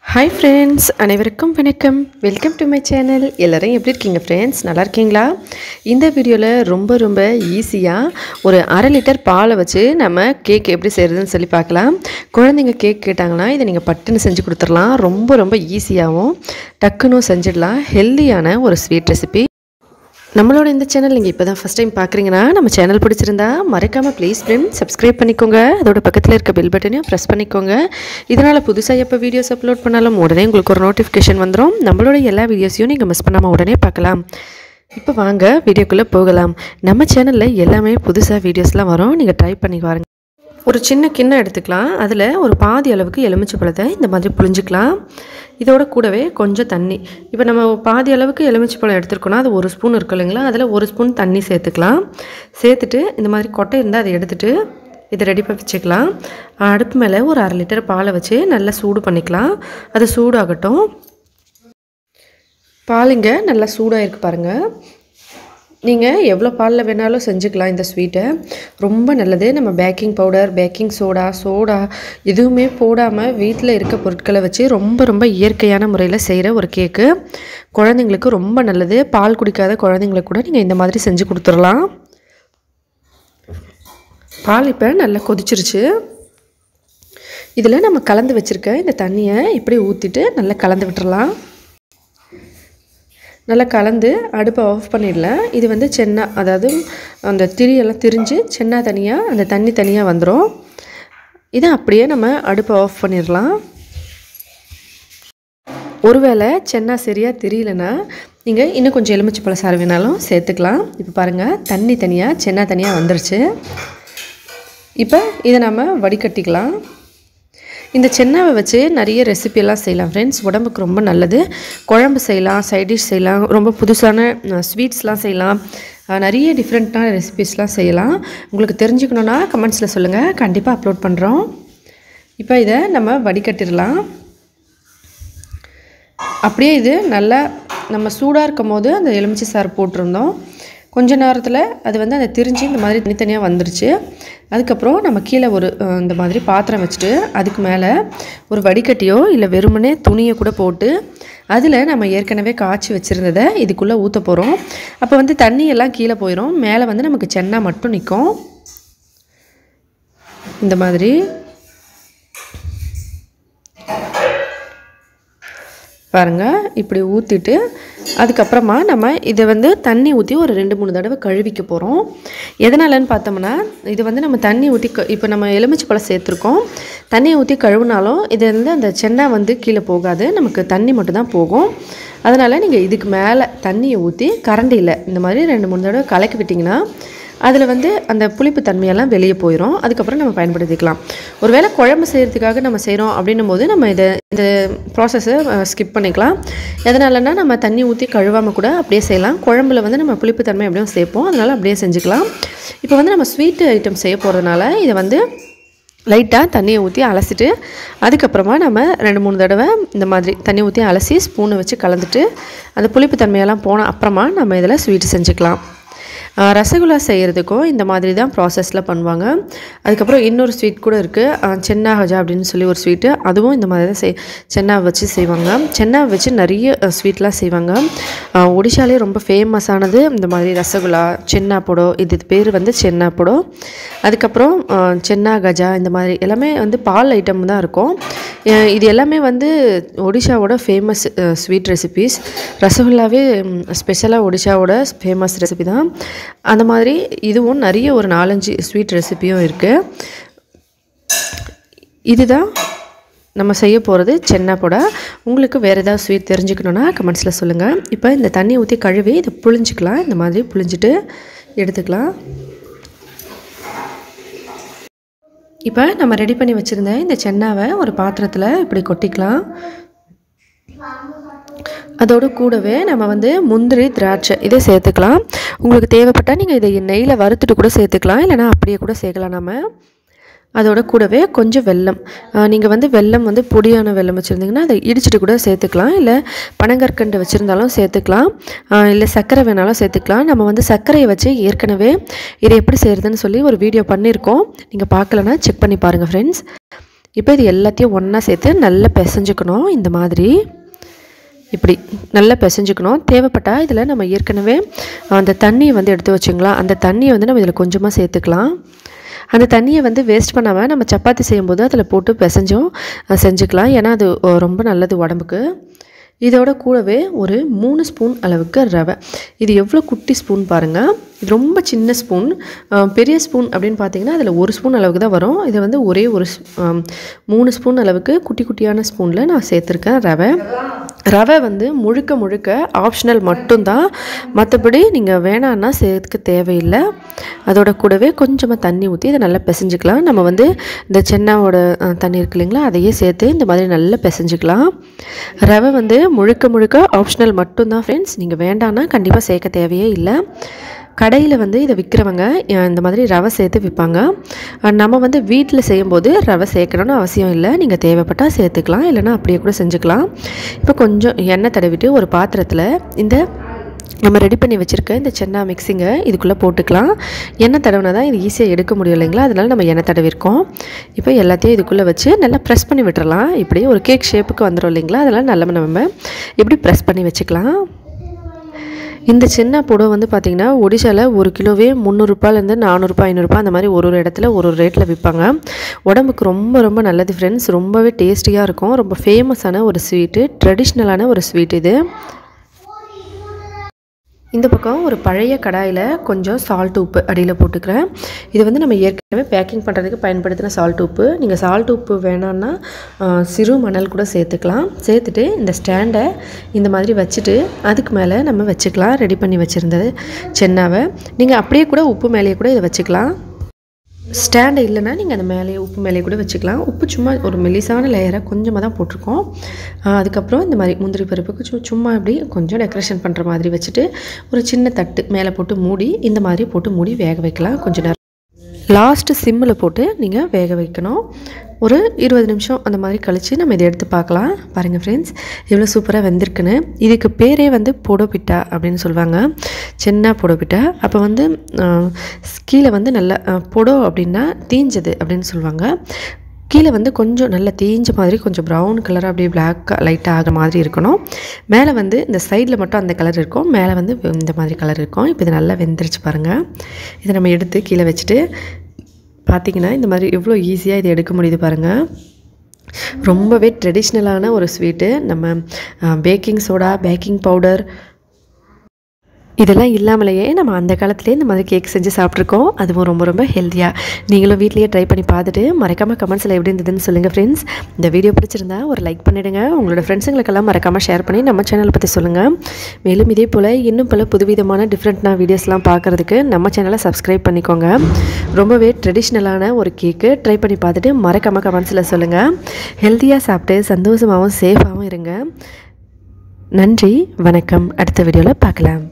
Hi friends, அனைவருக்கும் வணக்கம். Welcome to my channel. எல்லாரும் எப்படி இருக்கீங்க ஃப்ரெண்ட்ஸ்? நல்லா இருக்கீங்களா? இந்த வீடியோவில் ரொம்ப ஈஸியா ஒரு 1/2 லிட்டர் பாலை வச்சு நம்ம கேக் எப்படி செய்யறதுன்னு சொல்லி பார்க்கலாம். குழந்தைங்க கேக் கேட்டாங்கன்னா இதை நீங்கள் பட்டுன்னு செஞ்சு கொடுத்துடலாம். ரொம்ப ஈஸியாகவும் டக்குன்னு செஞ்சிடலாம். ஹெல்தியான ஒரு ஸ்வீட் ரெசிபி. நம்மளோட இந்த சேனல் நீங்கள் இப்போ தான் ஃபஸ்ட் டைம் பார்க்குறீங்கன்னா நம்ம சேனல் பிடிச்சிருந்தா மறக்காமல் ப்ளீஸ் ஃப்ரெண்ட் சப்ஸ்கிரைப் பண்ணிக்கோங்க. அதோட பக்கத்தில் இருக்க பெல் பட்டனையும் ப்ரெஸ் பண்ணிக்கோங்க. இதனால் புதுசாக எப்போ வீடியோஸ் அப்லோட் பண்ணாலும் உடனே உங்களுக்கு ஒரு நோட்டிஃபிகேஷன் வந்துடும். நம்மளோட எல்லா வீடியோஸையும் நீங்கள் மிஸ் பண்ணாமல் உடனே பார்க்கலாம். இப்போ வாங்க வீடியோக்குள்ளே போகலாம். நம்ம சேனலில் எல்லாமே புதுசாக வீடியோஸ்லாம் வரும். நீங்கள் ட்ரை பண்ணி பாருங்க. ஒரு சின்ன கிண்ணம் எடுத்துக்கலாம். அதில் ஒரு பாதி அளவுக்கு எலுமிச்சை பழத்தை இந்த மாதிரி புழிஞ்சிக்கலாம். இதோட கூடவே கொஞ்சம் தண்ணி. இப்போ நம்ம பாதி அளவுக்கு எலுமிச்சை பழம் எடுத்துருக்கோன்னா அது 1 ஸ்பூன் இருக்கும் இல்லைங்களா, அதில் 1 ஸ்பூன் தண்ணி சேர்த்துக்கலாம். சேர்த்துட்டு இந்த மாதிரி கொட்டை இருந்தால் அதை எடுத்துகிட்டு இதை ரெடி பண்ணி வச்சுக்கலாம். அடுப்பு மேலே ஒரு 1/2 லிட்டர் பாலை வச்சு நல்லா சூடு பண்ணிக்கலாம். அது சூடாகட்டும். பாலுங்க நல்லா சூடாக இருக்குது பாருங்கள். நீங்கள் எவ்வளோ பாலில் வேணாலும் செஞ்சுக்கலாம். இந்த ஸ்வீட்டை ரொம்ப நல்லது. நம்ம பேக்கிங் பவுடர், பேக்கிங் சோடா எதுவுமே போடாமல் வீட்டில் இருக்க பொருட்களை வச்சு ரொம்ப இயற்கையான முறையில் செய்கிற ஒரு கேக்கு. குழந்தைங்களுக்கு ரொம்ப நல்லது. பால் குடிக்காத குழந்தைங்களுக்கு கூட நீங்கள் இந்த மாதிரி செஞ்சு கொடுத்துடலாம். பால் இப்போ நல்லா கொதிச்சிருச்சு. இதில் நம்ம கலந்து வச்சுருக்க இந்த தண்ணியை இப்படி ஊற்றிட்டு நல்லா கலந்து விட்டுறலாம். நல்லா கலந்து அடுப்பை ஆஃப் பண்ணிடலாம். இது வந்து சென்னா, அதாவது அந்த திரியெல்லாம் திரிஞ்சு சென்னா தனியாக, அந்த தண்ணி தனியாக வந்துடும். இதை அப்படியே நம்ம அடுப்பை ஆஃப் பண்ணிடலாம். ஒருவேளை சென்னா சரியாக தெரியலனா நீங்கள் இன்னும் கொஞ்சம் எலுமிச்சை பழ சாறு வேணாலும் சேர்த்துக்கலாம். இப்போ பாருங்கள், தண்ணி தனியாக சென்னா தனியாக வந்துருச்சு. இப்போ இதை நம்ம வடிகட்டிக்கலாம். இந்த சென்னாவை வச்சு நிறைய ரெசிபியெல்லாம் செய்யலாம் ஃப்ரெண்ட்ஸ். உடம்புக்கு ரொம்ப நல்லது. குழம்பு செய்யலாம், சைட் டிஷ் செய்யலாம், ரொம்ப புதுசான ஸ்வீட்ஸ்லாம் செய்யலாம், நிறைய டிஃப்ரெண்ட்டான ரெசிபீஸ்லாம் செய்யலாம். உங்களுக்கு தெரிஞ்சுக்கணுன்னா கமெண்ட்ஸில் சொல்லுங்கள், கண்டிப்பாக அப்லோட் பண்ணுறோம். இப்போ இதை நம்ம வடிகட்டிடலாம். அப்படியே இது நல்லா நம்ம சூடாக இருக்கும் போது அந்த எலுமிச்சை சாறு போட்டிருந்தோம். கொஞ்ச நேரத்தில் அது வந்து அதை திரிஞ்சு இந்த மாதிரி தனித்தனியாக வந்துருச்சு. அதுக்கப்புறம் நம்ம கீழே ஒரு இந்த மாதிரி பாத்திரம் வச்சுட்டு அதுக்கு மேலே ஒரு வடிகட்டியோ இல்லை வெறுமனே துணியை கூட போட்டு அதில் நம்ம ஏற்கனவே காய்ச்சி வச்சுருந்ததை இதுக்குள்ளே ஊற்ற போகிறோம். அப்போ வந்து தண்ணியெல்லாம் கீழே போயிடும். மேலே வந்து நமக்கு சென்னா மட்டும் நிற்கும். இந்த மாதிரி பாருங்கள். இப்படி ஊற்றிட்டு அதுக்கப்புறமா நம்ம இதை வந்து தண்ணி ஊற்றி ஒரு 2-3 தடவை கழுவிக்க போகிறோம். எதனாலன்னு பார்த்தோம்னா, இது வந்து நம்ம தண்ணி ஊற்றி இப்போ நம்ம எலுமிச்சை பழம் சேர்த்துருக்கோம். தண்ணியை ஊற்றி கழுவினாலும் இது வந்து அந்த சென்னா வந்து கீழே போகாது, நமக்கு தண்ணி மட்டும்தான் போகும். அதனால் நீங்கள் இதுக்கு மேலே தண்ணியை ஊற்றி கரண்டியில் இந்த மாதிரி 2-3 தடவை கலக்கி விட்டிங்கன்னா அதில் வந்து அந்த புளிப்பு தன்மையெல்லாம் வெளியே போயிடும். அதுக்கப்புறம் நம்ம பயன்படுத்திக்கலாம். ஒருவேளை குழம்பு செய்கிறதுக்காக நம்ம செய்கிறோம் அப்படின்னும் போது நம்ம இந்த ப்ராசஸை ஸ்கிப் பண்ணிக்கலாம். எதனாலன்னா நம்ம தண்ணி ஊற்றி கழுவாமல் கூட அப்படியே செய்யலாம். குழம்புல வந்து நம்ம புளிப்பு தன்மை எப்படியும் சேர்ப்போம், அதனால் அப்படியே செஞ்சுக்கலாம். இப்போ வந்து நம்ம ஸ்வீட் ஐட்டம் செய்ய போகிறதுனால இதை வந்து லைட்டாக தண்ணியை ஊற்றி அலசிட்டு அதுக்கப்புறமா நம்ம 2-3 தடவை இந்த மாதிரி தண்ணி ஊற்றி அலசி ஸ்பூனை வச்சு கலந்துட்டு அந்த புளிப்பு தன்மையெல்லாம் போன அப்புறமா நம்ம இதில் ஸ்வீட் செஞ்சுக்கலாம். ரசகுல்லா செய்கிறதுக்கும் இந்த மாதிரி தான் ப்ராசஸில் பண்ணுவாங்க. அதுக்கப்புறம் இன்னொரு ஸ்வீட் கூட இருக்குது, சென்னா கஜா அப்படின்னு சொல்லி ஒரு ஸ்வீட்டு. அதுவும் இந்த மாதிரி தான் சென்னாவை வச்சு செய்வாங்க. சென்னாவை வச்சு நிறைய ஸ்வீட்லாம் செய்வாங்க. ஒடிஷாலே ரொம்ப ஃபேமஸானது இந்த மாதிரி ரசகுல்லா, சென்னா பொடோ, இது பேர் வந்து சென்னா பொடோ. அதுக்கப்புறம் சென்னா கஜா, இந்த மாதிரி எல்லாமே வந்து பால் ஐட்டம் தான் இருக்கும். இது எல்லாமே வந்து ஒடிஷாவோட ஃபேமஸ் ஸ்வீட் ரெசிபீஸ். ரசகுல்லாவே ஸ்பெஷலாக ஒடிஷாவோட ஃபேமஸ் ரெசிபி தான். அந்த மாதிரி இதுவும் நிறைய ஒரு 4-5 ஸ்வீட் ரெசிபியும் இருக்குது. இதுதான் நம்ம செய்ய போகிறது சென்னா பொடா. உங்களுக்கு வேறு ஏதாவது ஸ்வீட் தெரிஞ்சுக்கணுன்னா கமெண்ட்ஸில் சொல்லுங்கள். இப்போ இந்த தண்ணி ஊற்றி கழுவி இதை புழிஞ்சிக்கலாம். இந்த மாதிரி புழிஞ்சிட்டு எடுத்துக்கலாம். இப்போ நம்ம ரெடி பண்ணி வச்சுருந்த இந்த சென்னாவை ஒரு பாத்திரத்தில் இப்படி கொட்டிக்கலாம். அதோடு கூடவே நம்ம வந்து முந்திரி, திராட்சை இதை சேர்த்துக்கலாம். உங்களுக்கு தேவைப்பட்டால் நீங்கள் இதை நெய்யில் வறுத்துட்டு கூட சேர்த்துக்கலாம், இல்லைனா அப்படியே கூட சேர்க்கலாம். நம்ம அதோட கூடவே கொஞ்சம் வெல்லம், நீங்கள் வந்து வெல்லம் வந்து பொடியான வெல்லம் வச்சுருந்தீங்கன்னா அதை இடிச்சிட்டு கூட சேர்த்துக்கலாம், இல்லை பனங்கற்கண்டு வச்சுருந்தாலும் சேர்த்துக்கலாம், இல்லை சர்க்கரை வேணாலும் சேர்த்துக்கலாம். நம்ம வந்து சர்க்கரையை வச்சு ஏற்கனவே இதை எப்படி செய்கிறதுன்னு சொல்லி ஒரு வீடியோ பண்ணியிருக்கோம். நீங்கள் பார்க்கலன்னா செக் பண்ணி பாருங்கள் ஃப்ரெண்ட்ஸ். இப்போ இது எல்லாத்தையும் ஒன்றா சேர்த்து நல்லா பிசைஞ்சுக்கணும். இந்த மாதிரி இப்படி நல்லா பிசைஞ்சுக்கணும். தேவைப்பட்டால் இதில் நம்ம ஏற்கனவே அந்த தண்ணியை வந்து எடுத்து வச்சுக்கலாம். அந்த தண்ணியை வந்து நம்ம இதில் கொஞ்சமாக சேர்த்துக்கலாம். அந்த தண்ணியை வந்து வேஸ்ட் பண்ணாமல் நம்ம சப்பாத்தி செய்யும்போது அதில் போட்டு பிசைஞ்சும் செஞ்சுக்கலாம். ஏன்னா அது ரொம்ப நல்லது உடம்புக்கு. இதோட கூடவே ஒரு 3 ஸ்பூன் அளவுக்கு ரவை. இது எவ்வளோ குட்டி ஸ்பூன் பாருங்கள். இது ரொம்ப சின்ன ஸ்பூன். பெரிய ஸ்பூன் அப்படின்னு பார்த்தீங்கன்னா அதில் 1 ஸ்பூன் அளவுக்கு தான் வரும். இதை வந்து ஒரே ஒரு 3 ஸ்பூன் அளவுக்கு குட்டி குட்டியான ஸ்பூனில் நான் சேர்த்துருக்கேன் ரவை. ரவை வந்து முழுக்க முழுக்க ஆப்ஷனல் மட்டும்தான். மற்றபடி நீங்கள் வேணான்னா சேர்த்துக்க தேவையில்லை. அதோட கூடவே கொஞ்சமாக தண்ணி ஊற்றி இதை நல்லா பிசைஞ்சிக்கலாம். நம்ம வந்து இந்த சென்னாவோட தண்ணி இருக்கு இல்லைங்களா, அதையே சேர்த்து இந்த மாதிரி நல்லா பிசைஞ்சிக்கலாம். ரவை வந்து முழுக்க முழுக்க ஆப்ஷனல் மட்டும்தான் ஃப்ரெண்ட்ஸ். நீங்கள் வேண்டான்னா கண்டிப்பாக சேர்க்க தேவையே இல்லை. கடையில் வந்து இதை விற்கிறவங்க இந்த மாதிரி ரவை சேர்த்து விற்பாங்க. நம்ம வந்து வீட்டில் செய்யும்போது ரவை சேர்க்கணும்னு அவசியம் இல்லை. நீங்கள் தேவைப்பட்டால் சேர்த்துக்கலாம், இல்லைனா அப்படியே கூட செஞ்சுக்கலாம். இப்போ கொஞ்சம் எண்ணெய் தடவிட்டு ஒரு பாத்திரத்தில் இந்த நம்ம ரெடி பண்ணி வச்சுருக்க இந்த சென்னா மிக்ஸிங்கை இதுக்குள்ளே போட்டுக்கலாம். எண்ணெய் தடவினா தான் இது ஈஸியாக எடுக்க முடியும் இல்லைங்களா, அதனால நம்ம எண்ணெய் தடவிருக்கோம். இப்போ எல்லாத்தையும் இதுக்குள்ளே வச்சு நல்லா ப்ரெஸ் பண்ணி விட்டுறலாம். இப்படி ஒரு கேக் ஷேப்புக்கு வந்துடும் இல்லைங்களா, அதனால் நல்லா நம்ம இப்படி ப்ரெஸ் பண்ணி வச்சுக்கலாம். இந்த சென்னா புடவை வந்து பார்த்திங்கன்னா ஒடிசாவில் 1 கிலோவே 300 ரூபாயிலேருந்து 400 ரூபாய் 500 ரூபாய் அந்த மாதிரி ஒரு இடத்துல ஒரு ரேட்டில் விற்பாங்க. உடம்புக்கு ரொம்ப ரொம்ப நல்லது ஃப்ரெண்ட்ஸ். ரொம்பவே டேஸ்டியாக இருக்கும். ரொம்ப ஃபேமஸான ஒரு ஸ்வீட்டு, ட்ரெடிஷ்னலான ஒரு ஸ்வீட் இது. இந்த பக்கம் ஒரு பழைய கடாயில் கொஞ்சம் சால்ட் உப்பு அடியில் போட்டுக்கிறேன். இது வந்து நம்ம ஏற்கனவே பேக்கிங் பண்ணுறதுக்கு பயன்படுத்தின சால்ட் உப்பு. நீங்கள் சால்ட் உப்பு வேணான்னா சிறு மணல் கூட சேர்த்துக்கலாம். சேர்த்துட்டு இந்த ஸ்டாண்டை இந்த மாதிரி வச்சுட்டு அதுக்கு மேலே நம்ம வச்சுக்கலாம். ரெடி பண்ணி வச்சுருந்தது சென்னாவை நீங்கள் அப்படியே கூட உப்பு மேலேயே கூட இதை வச்சுக்கலாம். ஸ்டாண்டு இல்லைன்னா நீங்கள் அந்த மேலேயே உப்பு மேலேயே கூட வச்சுக்கலாம். உப்பு சும்மா ஒரு மெலிசான லேயராக கொஞ்சமாக தான் போட்டிருக்கோம். அதுக்கப்புறம் இந்த மாதிரி முந்திரி பருப்புக்கு சும்மா இப்படி கொஞ்சம் டெக்கரேஷன் பண்ணுற மாதிரி வச்சுட்டு ஒரு சின்ன தட்டு மேலே போட்டு மூடி இந்த மாதிரி போட்டு மூடி வேக வைக்கலாம். கொஞ்சம் நேரம் லாஸ்ட்டு சிம்மில் போட்டு நீங்கள் வேக வைக்கணும். ஒரு 20 நிமிஷம் அந்த மாதிரி கழித்து நம்ம இதை எடுத்து பார்க்கலாம். பாருங்கள் ஃப்ரெண்ட்ஸ், எவ்வளோ சூப்பராக வெந்திருக்குன்னு. இதுக்கு பேரே வந்து பொடோபிட்டா அப்படின்னு சொல்லுவாங்க, சென்னா பொடோபிட்டா. அப்போ வந்து கீழே வந்து நல்லா பொடோ அப்படின்னா தீஞ்சது அப்படின்னு சொல்லுவாங்க. கீழே வந்து கொஞ்சம் நல்லா தீஞ்ச மாதிரி கொஞ்சம் ப்ரௌன் கலராக அப்படியே பிளாக் லைட்டாக ஆகிற மாதிரி இருக்கணும். மேலே வந்து இந்த சைடில் மட்டும் அந்த கலர் இருக்கும், மேலே வந்து இந்த மாதிரி கலர் இருக்கும். இப்போ இது நல்லா வெந்துருச்சு பாருங்கள். இதை நம்ம எடுத்து கீழே வச்சுட்டு பார்த்திங்கன்னா இந்த மாதிரி எவ்வளோ ஈஸியாக இதை எடுக்க முடியுது பாருங்கள். ரொம்பவே ட்ரெடிஷ்னலான ஒரு ஸ்வீட்டு. நம்ம பேக்கிங் சோடா, பேக்கிங் பவுடர் இதெல்லாம் இல்லாமலேயே நம்ம அந்த காலத்துலேயே இந்த மாதிரி கேக் செஞ்சு சாப்பிட்ருக்கோம். அதுவும் ரொம்ப ரொம்ப ஹெல்த்தியாக. நீங்களும் வீட்லேயே ட்ரை பண்ணி பார்த்துட்டு மறக்காமல் கமெண்ட்ஸில் எப்படி இருந்ததுன்னு சொல்லுங்கள் ஃப்ரெண்ட்ஸ். இந்த வீடியோ பிடிச்சிருந்தா ஒரு லைக் பண்ணிவிடுங்க. உங்களோட ஃப்ரெண்ட்ஸுங்களுக்கெல்லாம் மறக்காமல் ஷேர் பண்ணி நம்ம சேனலை பற்றி சொல்லுங்கள். மேலும் இதே போல் இன்னும் பல புதுவிதமான டிஃப்ரெண்ட்டான வீடியோஸ்லாம் பார்க்குறதுக்கு நம்ம சேனலை சப்ஸ்கிரைப் பண்ணிக்கோங்க. ரொம்பவே ட்ரெடிஷ்னலான ஒரு கேக்கு ட்ரை பண்ணி பார்த்துட்டு மறக்காமல் கமெண்ட்ஸில் சொல்லுங்கள். ஹெல்த்தியாக சாப்பிட்டு சந்தோஷமாகவும் சேஃபாகவும் இருங்க. நன்றி, வணக்கம். அடுத்த வீடியோவில் பார்க்கலாம்.